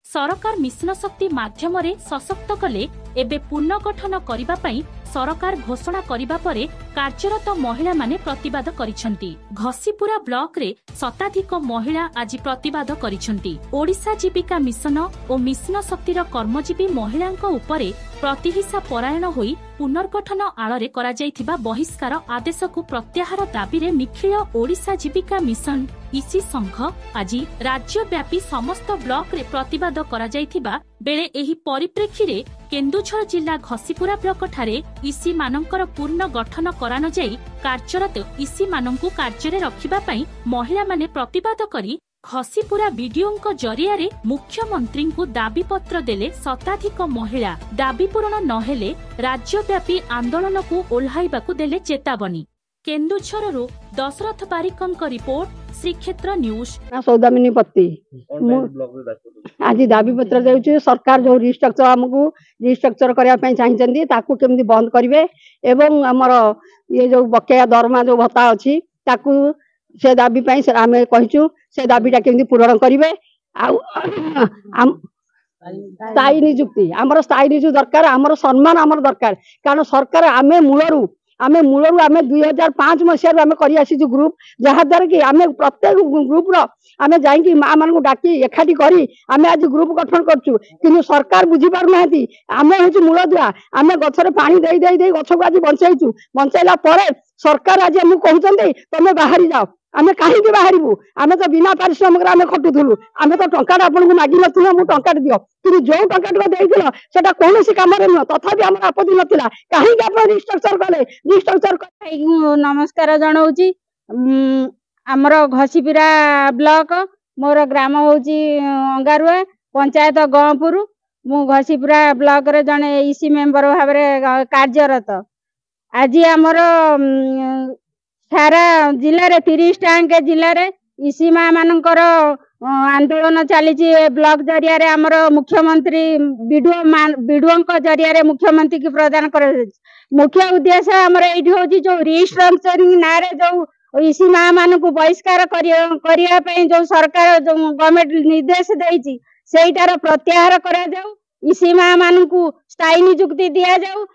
सरकार मिशन शक्ति माध्यम सशक्त कले एबे पुनर्गठन करिबा पई सरकार घोषणा करिबा परे कार्यरत महिला माने प्रतिवाद करिसंती। घसीपुरा ब्लॉक रे शताधिक महिला आज प्रतिवाद करिसंती। ओडिशा जीविका मिशन और मिशन शक्तिर कर्मजीवी महिलांक उपरे प्रतिहिंसा परायण होई पुनर्गठन आଳରେ करा जायथिबा बहिष्कार आदेश को प्रत्याहार दाबी रे निखिल ओडिशा जीविका मिशन इसी संघ आज राज्यव्यापी समस्त ब्लॉक रे प्रतिवाद करा जायथिबा बेले एही परिप्रेक्षी रे केन्दुझर जिला घसीपुरा ब्लॉक ठारे इसी मानकर पूर्ण गठन करान जाई कार्यरत इसी मानंकु कार्य रे रखिबा पई महिला माने प्रतिवाद करी घसीपुरा वीडियो जरिया रे मुख्यमंत्री को दाबी पत्र देले शताधिक महिला। दाबी पूरण नहेले राज्यव्यापी आंदोलन को ओह्लाइबाकु देले चेतावनी। केन्दुझररु दशरथ बारिकंक रिपोर्ट, श्रीक्षेत्र न्यूज। सौदामिनी पत्ती आज दाबी पत्र देउछि सरकार जो रिस्ट्रक्चर हमकु रिस्ट्रक्चर करिया पई चाहिचंदी ताकू केमदी बंद करिवे एवं हमर ये जो बकेया दरमा जो भत्ता अछि ताकू से दाबी पई आमे कहिचु से दाबीटा केमदी पूरण करिवे। स्थायी नियुक्ति आमर स्थायी नियुक्ति दरकार, आमर सम्मान आमर दरकार। कारण सरकार आमे मूलरू आमे 2005 मसीह आमे करी आसीजु ग्रुप जहा द्वारा कि आमे प्रत्येक ग्रुप रो आमे जाई कि मां मान को डाकी एखाटी करी आमे आज ग्रुप गठन करछु। किनु सरकार बुझी पार नाहती आमे होछु मूलदुआ आमे गछरे पानी देई देई देई गछ को आज बंचाइछु। बंचाइला परे सरकार आज हम कहउचंदी तमे बाहरी जाओ। आमे काहे के बाहरीबु? आमे तो बिना परिश्रम आमे खटुथुलु। आमे तो टंकाटा आपन को मागी नथिला मु टंकाटा दियो कि जो टंकाटा देइथिलो सेटा कोनोसी काम रे न तथापि हमर आपत्ति नथिला। काहे के आपण रिस्ट्रक्चर कले रिस्ट्रक्चर नमस्कार जनाउची। हमर घसीपुरा ब्लॉक मोर ग्राम होची अंगारुआ पंचायत गंपुर। मु घसीपुरा ब्लॉक रे जने ईसी मेंबर भाबरे कार्यरत। आज हमर सारा जिले रे 30 टांग जिले रे ईसी मां मानकर आंदोलन चली ब्लॉक जरिया रे हमर मुख्यमंत्री वीडियो जरिया रे मुख्यमंत्री की प्रदान कर मुख्य उद्देश्य हमर एठी होची जो रिस्ट्रक्चरिंग ना रे जो ईसी मां मान को बहिष्कार करिया पई जो सरकार जो गवर्नमेंट निर्देश देइची सेइटार प्रत्याहार करा जाऊ। ईसी मां मान को स्थायी नियुक्ति दिया जाऊ।